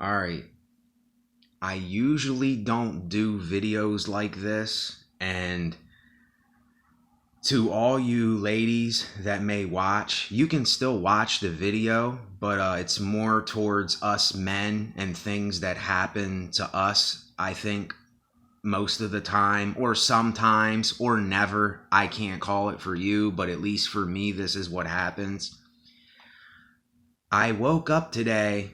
All right. I usually don't do videos like this. And to all you ladies that may watch, you can still watch the video, but it's more towards us men and things that happen to us, I think, most of the time, or sometimes, or never. I can't call it for you, but at least for me, this is what happens. I woke up today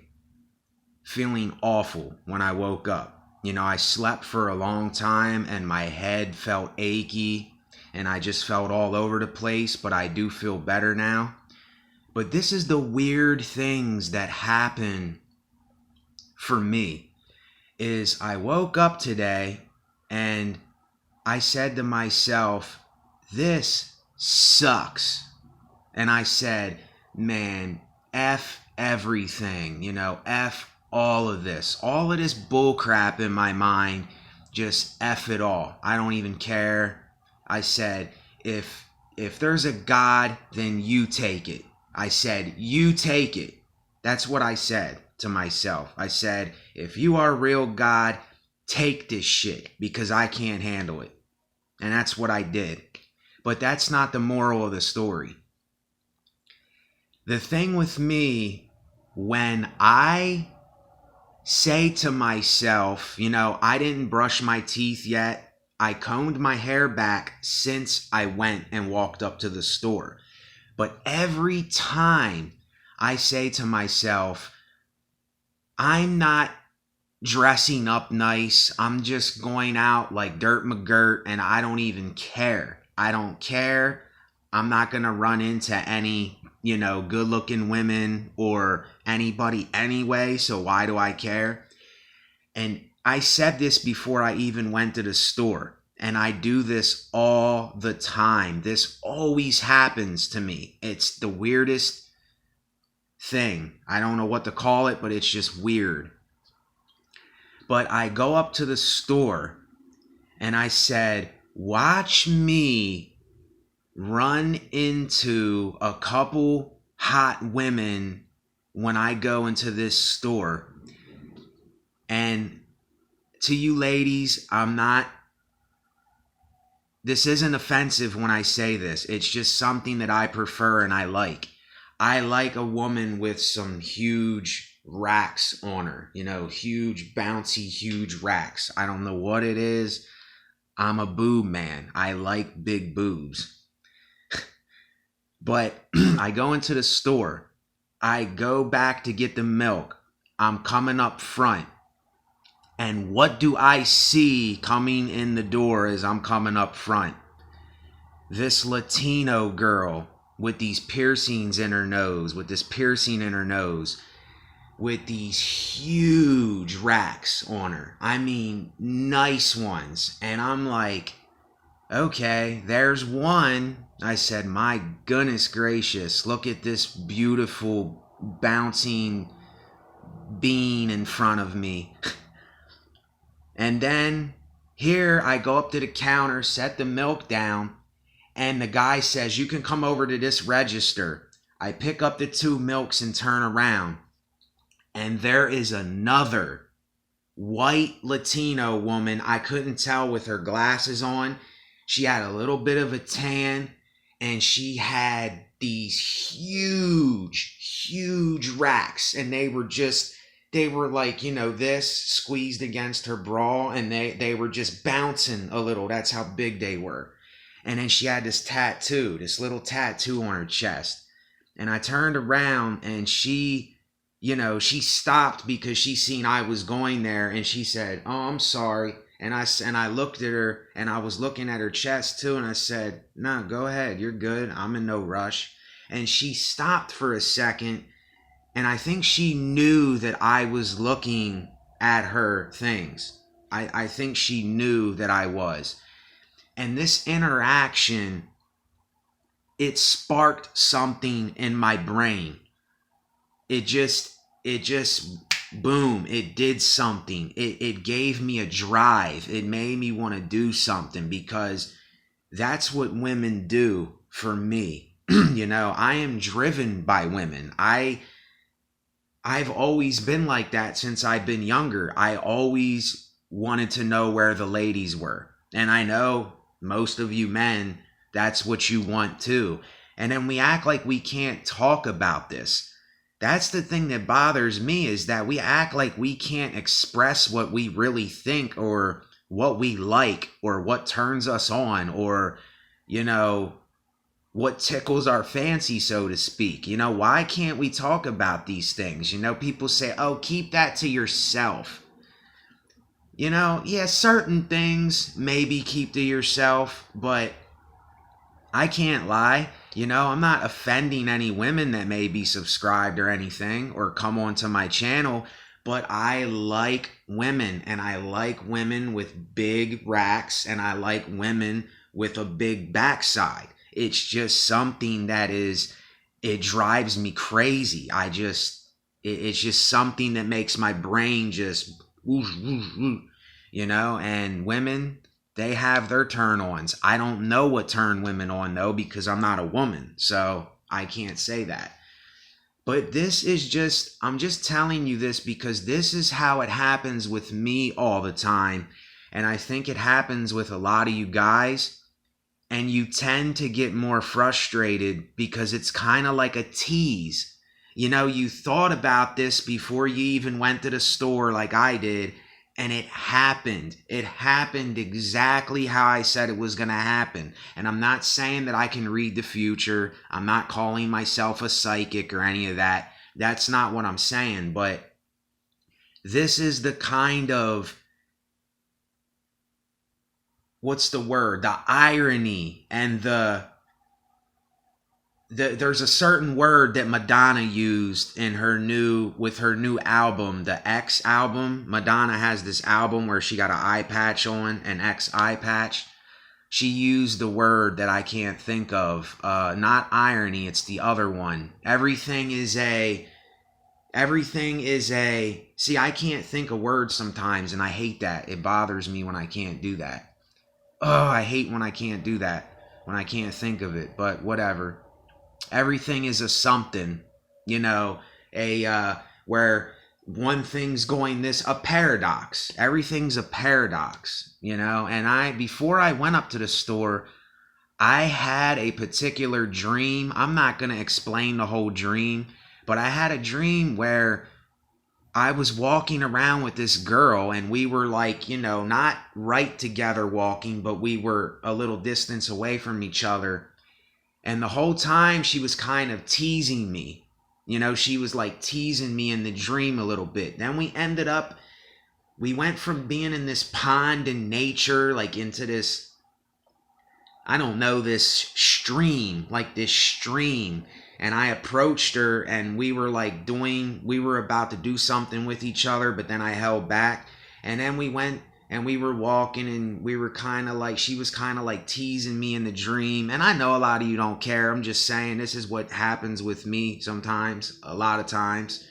feeling awful when I woke up. I slept for a long time and my head felt achy and I just felt all over the place, but I do feel better now. But this is the weird things that happen for me is I woke up today and I said to myself, this sucks. And I said, man, F everything, F all of this bull crap in my mind, just F it all. I don't even care. I said, if there's a God, then you take it. I said, you take it. That's what I said to myself. I said, if you are real God, take this shit because I can't handle it. And that's what I did. But that's not the moral of the story. The thing with me, when I say to myself, I didn't brush my teeth yet. I combed my hair back since I went and walked up to the store. But every time I say to myself, I'm not dressing up nice. I'm just going out like Dirt McGirt and I don't even care. I don't care. I'm not going to run into any, good looking women or anybody anyway. So why do I care? And I said this before I even went to the store. And I do this all the time. This always happens to me. It's the weirdest thing. I don't know what to call it, but it's just weird. But I go up to the store and I said, watch me run into a couple hot women when I go into this store. And to you ladies, this isn't offensive when I say this. It's just something that I prefer and I like. I like a woman with some huge racks on her, huge, bouncy, huge racks. I don't know what it is. I'm a boob man. I like big boobs. But I go into the store. I go back to get the milk. I'm coming up front. And what do I see coming in the door as I'm coming up front? This Latino girl with these piercings in her nose, with this piercing in her nose, with these huge racks on her. I mean, nice ones. And I'm like, okay, there's one. I said, my goodness gracious, look at this beautiful bouncing bean in front of me. And then here I go up to the counter, set the milk down, and the guy says, you can come over to this register. I pick up the 2 milks and turn around. And there is another white Latino woman. I couldn't tell with her glasses on. She had a little bit of a tan. And she had these huge racks. And they were like, this squeezed against her bra. And they were just bouncing a little. That's how big they were. And then she had this little tattoo on her chest. And I turned around and she stopped because she seen I was going there. And she said, oh, I'm sorry. And I looked at her and I was looking at her chest too. And I said, no, go ahead. You're good. I'm in no rush. And she stopped for a second. And I think she knew that I was looking at her things. I think she knew that I was. And this interaction, it sparked something in my brain. It just boom, it did something. It gave me a drive. It made me want to do something because that's what women do for me. I am driven by women. I I've always been like that since I've been younger. I always wanted to know where the ladies were. And I know most of you men, that's what you want too. And then we act like we can't talk about this. That's the thing that bothers me, is that we act like we can't express what we really think, or what we like, or what turns us on, or, you know, what tickles our fancy, so to speak. You know, why can't we talk about these things? You know, people say, oh, keep that to yourself. You know, yeah, certain things maybe keep to yourself, but I can't lie. You know, I'm not offending any women that may be subscribed or anything, or come onto my channel, but I like women, and I like women with big racks, and I like women with a big backside. It's just something that it drives me crazy. It's just something that makes my brain just, you know, and women, they have their turn ons. I don't know what turn women on though, because I'm not a woman, so I can't say that. But this is just, I'm just telling you this because this is how it happens with me all the time. And I think it happens with a lot of you guys. And you tend to get more frustrated because it's kind of like a tease. You know, you thought about this before you even went to the store like I did, and it happened. It happened exactly how I said it was going to happen. And I'm not saying that I can read the future. I'm not calling myself a psychic or any of that. That's not what I'm saying. But this is the kind of, what's the word? The irony and there's a certain word that Madonna used in her new album, the X album. Madonna has this album where she got an eye patch on, an X eye patch. She used the word that I can't think of. Not irony, it's the other one. Everything is a, see, I can't think of words sometimes, and I hate that. It bothers me when I can't do that. Oh, I hate when I can't do that, when I can't think of it, but whatever. Everything is a something, you know, where one thing's going a paradox. Everything's a paradox, you know, and before I went up to the store, I had a particular dream. I'm not going to explain the whole dream, but I had a dream where I was walking around with this girl, and we were like, you know, not right together walking, but we were a little distance away from each other. And the whole time she was kind of teasing me. You know, she was like teasing me in the dream a little bit. Then we went from being in this pond in nature, like into this, I don't know, this stream. And I approached her, and we were about to do something with each other, but then I held back. And then we went and we were walking, and we were kind of like, she was kind of like teasing me in the dream. And I know a lot of you don't care. I'm just saying this is what happens with me sometimes, a lot of times.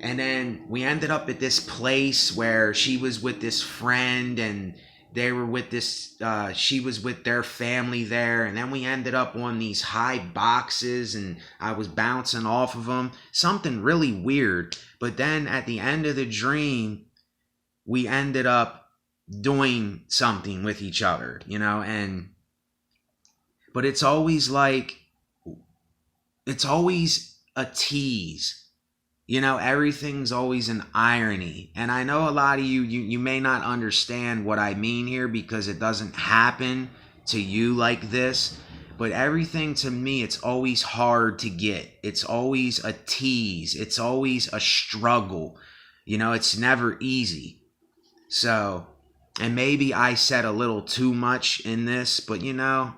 And then we ended up at this place where she was with this friend, and they were with this, she was with their family there. And then we ended up on these high boxes, and I was bouncing off of them. Something really weird. But then at the end of the dream, we ended up doing something with each other, you know, but it's always a tease. You know, everything's always an irony. And I know a lot of you may not understand what I mean here, because it doesn't happen to you like this. But everything to me, it's always hard to get. It's always a tease. It's always a struggle. You know, it's never easy. So, and maybe I said a little too much in this, but you know,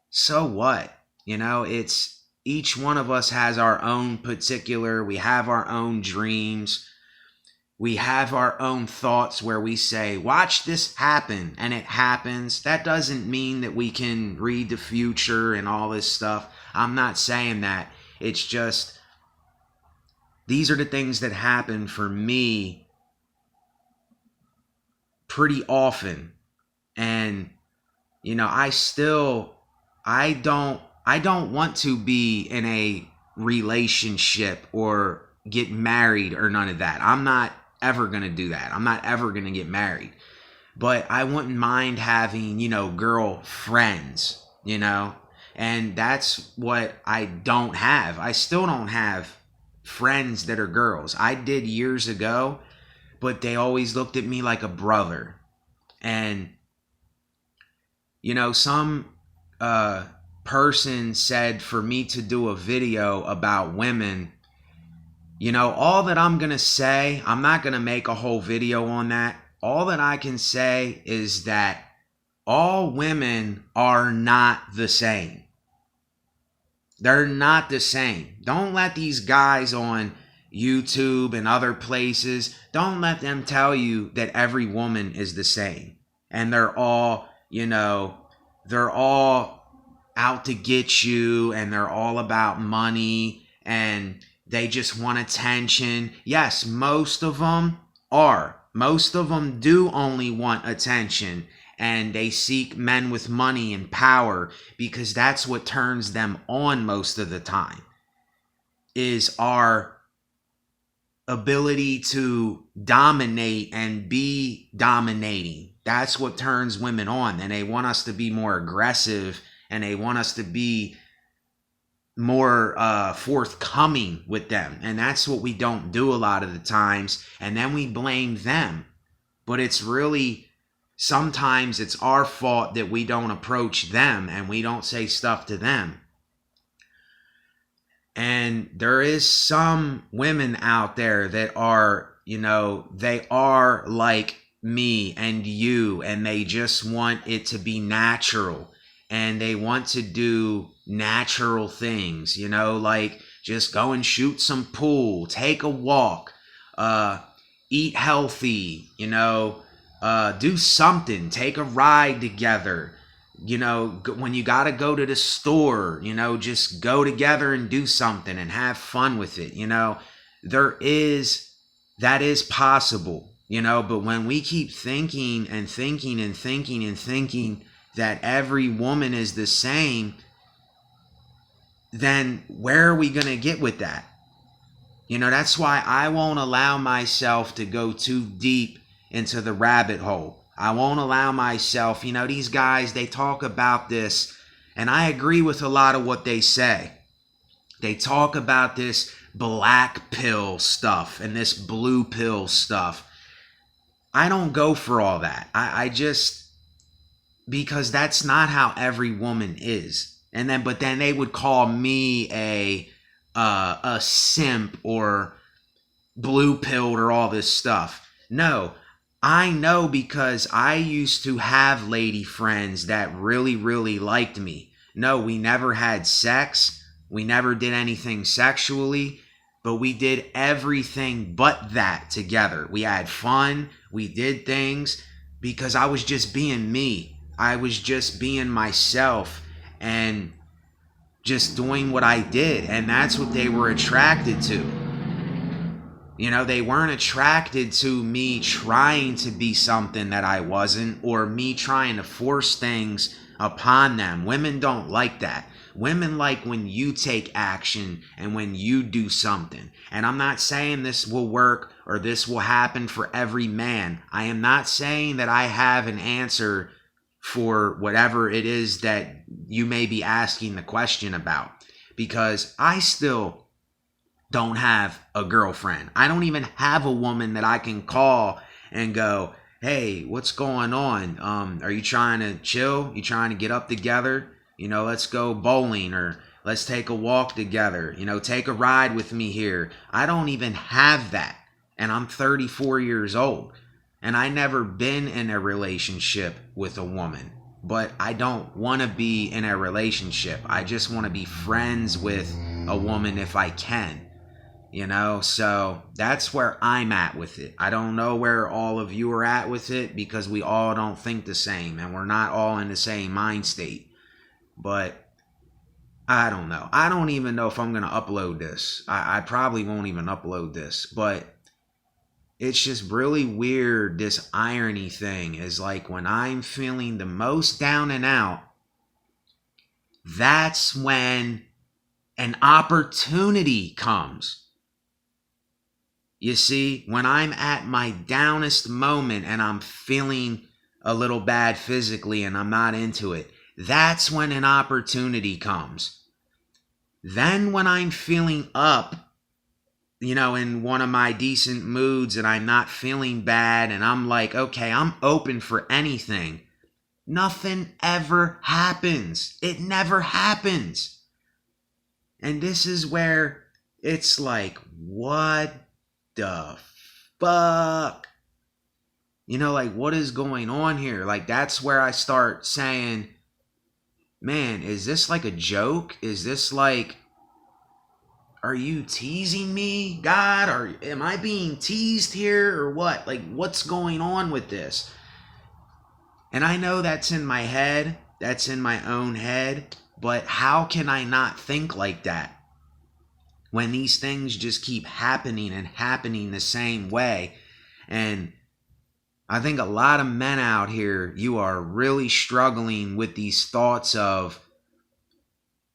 so what? You know, it's, each one of us has our own particular, we have our own dreams. We have our own thoughts where we say, watch this happen, and it happens. That doesn't mean that we can read the future and all this stuff. I'm not saying that. It's just, these are the things that happen for me pretty often. And, you know, I don't want to be in a relationship or get married or none of that. I'm not ever going to do that. I'm not ever going to get married. But I wouldn't mind having, girl friends, and that's what I don't have. I still don't have friends that are girls. I did years ago, but they always looked at me like a brother. And, some person said for me to do a video about women, all that I'm going to say, I'm not going to make a whole video on that. All that I can say is that all women are not the same. They're not the same. Don't let these guys on YouTube and other places, don't let them tell you that every woman is the same. And they're all, they're all out to get you, and they're all about money, and they just want attention. Yes, most of them are. Most of them do only want attention, and they seek men with money and power because that's what turns them on most of the time, is our ability to dominate and be dominating. That's what turns women on, and they want us to be more aggressive, and they want us to be more forthcoming with them. And that's what we don't do a lot of the times. And then we blame them. But it's really, sometimes it's our fault that we don't approach them and we don't say stuff to them. And there is some women out there that are, they are like me and you, and they just want it to be natural. And they want to do natural things, like just go and shoot some pool, take a walk, eat healthy, do something, take a ride together, when you got to go to the store, just go together and do something and have fun with it. That is possible, but when we keep thinking and thinking and thinking and thinking that every woman is the same, then where are we going to get with that? That's why I won't allow myself to go too deep into the rabbit hole. I won't allow myself, these guys, they talk about this, and I agree with a lot of what they say. They talk about this black pill stuff and this blue pill stuff. I don't go for all that. I just, because that's not how every woman is. But then they would call me a simp or blue pilled or all this stuff. No, I know, because I used to have lady friends that really, really liked me. No, we never had sex. We never did anything sexually, but we did everything but that together. We had fun. We did things because I was just being me. I was just being myself and just doing what I did. And that's what they were attracted to. They weren't attracted to me trying to be something that I wasn't, or me trying to force things upon them. Women don't like that. Women like when you take action and when you do something. And I'm not saying this will work or this will happen for every man. I am not saying that I have an answer for whatever it is that you may be asking the question about, because I still don't have a girlfriend. I don't even have a woman that I can call and go, hey, what's going on? Are you trying to chill? You trying to get up together? Let's go bowling, or let's take a walk together. Take a ride with me here. I don't even have that. And I'm 34 years old. And I never been in a relationship with a woman. But I don't want to be in a relationship. I just want to be friends with a woman if I can. So that's where I'm at with it. I don't know where all of you are at with it, because we all don't think the same and we're not all in the same mind state. But I don't know. I don't even know if I'm going to upload this. I probably won't even upload this, but it's just really weird. This irony thing is like, when I'm feeling the most down and out, that's when an opportunity comes. You see, when I'm at my downest moment and I'm feeling a little bad physically and I'm not into it, that's when an opportunity comes. Then when I'm feeling up, in one of my decent moods and I'm not feeling bad and I'm like, okay, I'm open for anything. Nothing ever happens. It never happens. And this is where it's like, what the fuck? Like, what is going on here? Like, that's where I start saying, man, is this like a joke? Is this like, are you teasing me, God? Or am I being teased here or what? Like, what's going on with this? And I know that's in my head. That's in my own head. But how can I not think like that when these things just keep happening and happening the same way? And I think a lot of men out here, you are really struggling with these thoughts of,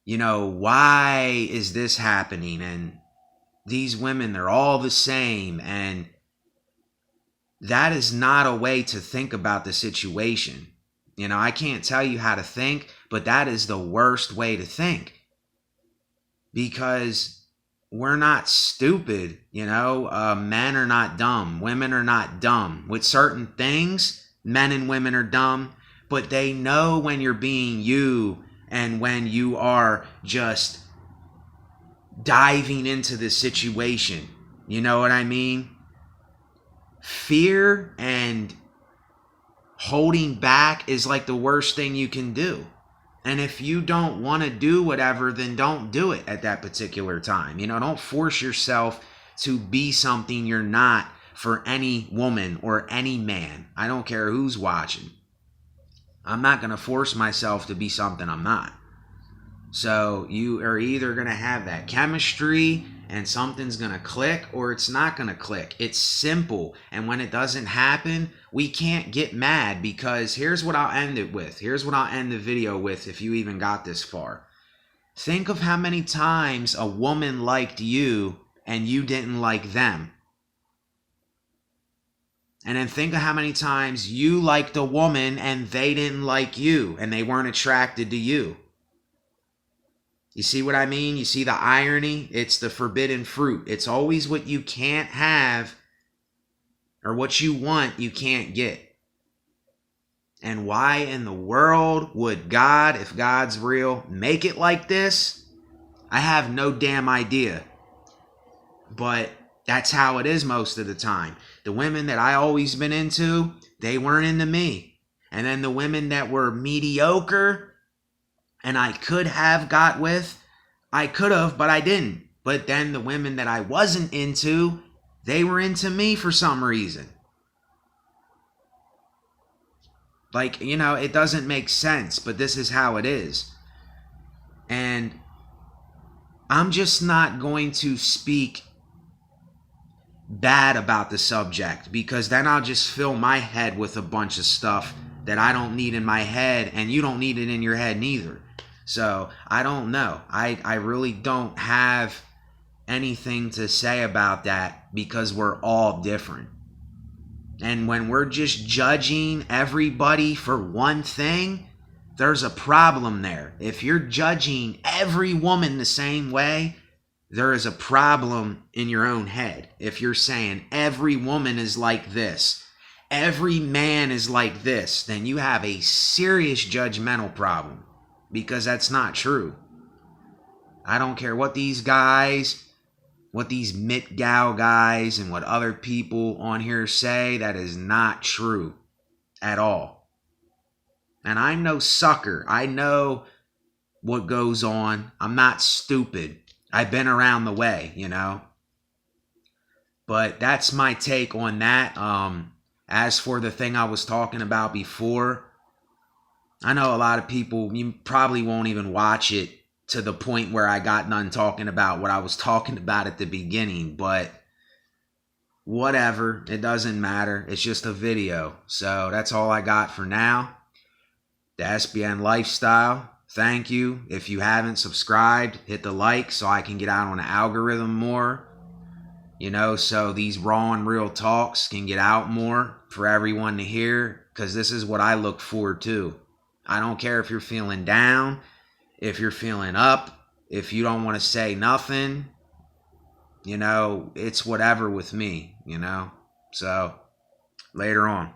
why is this happening? And these women, they're all the same. And that is not a way to think about the situation. I can't tell you how to think, but that is the worst way to think. Because we're not stupid, men are not dumb. Women are not dumb. With certain things, men and women are dumb, but they know when you're being you and when you are just diving into the situation. You know what I mean? Fear and holding back is like the worst thing you can do. And if you don't want to do whatever, then don't do it at that particular time. Don't force yourself to be something you're not for any woman or any man. I don't care who's watching. I'm not going to force myself to be something I'm not. So you are either going to have that chemistry and something's going to click, or it's not going to click. It's simple. And when it doesn't happen, we can't get mad, because here's what I'll end it with. Here's what I'll end the video with if you even got this far. Think of how many times a woman liked you and you didn't like them. And then think of how many times you liked a woman and they didn't like you and they weren't attracted to you. You see what I mean? You see the irony? It's the forbidden fruit. It's always what you can't have, or what you want you can't get. And why in the world would God, if God's real, make it like this? I have no damn idea. But that's how it is most of the time. The women that I always been into, they weren't into me. And then the women that were mediocre and I could have got with, I could have, but I didn't. But then the women that I wasn't into, they were into me for some reason. Like, it doesn't make sense, but this is how it is. And I'm just not going to speak bad about the subject, because then I'll just fill my head with a bunch of stuff that I don't need in my head, and you don't need it in your head neither. So I don't know. I really don't have anything to say about that, because we're all different. And when we're just judging everybody for one thing, there's a problem there. If you're judging every woman the same way, there is a problem in your own head. If you're saying every woman is like this, every man is like this, then you have a serious judgmental problem. Because that's not true. I don't care what these guys, what these MitGal guys and what other people on here say, that is not true at all. And I'm no sucker. I know what goes on. I'm not stupid. I've been around the way, But that's my take on that. As for the thing I was talking about before, I know a lot of people, you probably won't even watch it to the point where I got done talking about what I was talking about at the beginning, but whatever, it doesn't matter. It's just a video. So that's all I got for now. The SBN Lifestyle. Thank you. If you haven't subscribed, hit the like so I can get out on the algorithm more. You know, so these raw and real talks can get out more for everyone to hear, because this is what I look forward to. I don't care if you're feeling down, if you're feeling up, if you don't want to say nothing, you know, it's whatever with me, you know. So later on.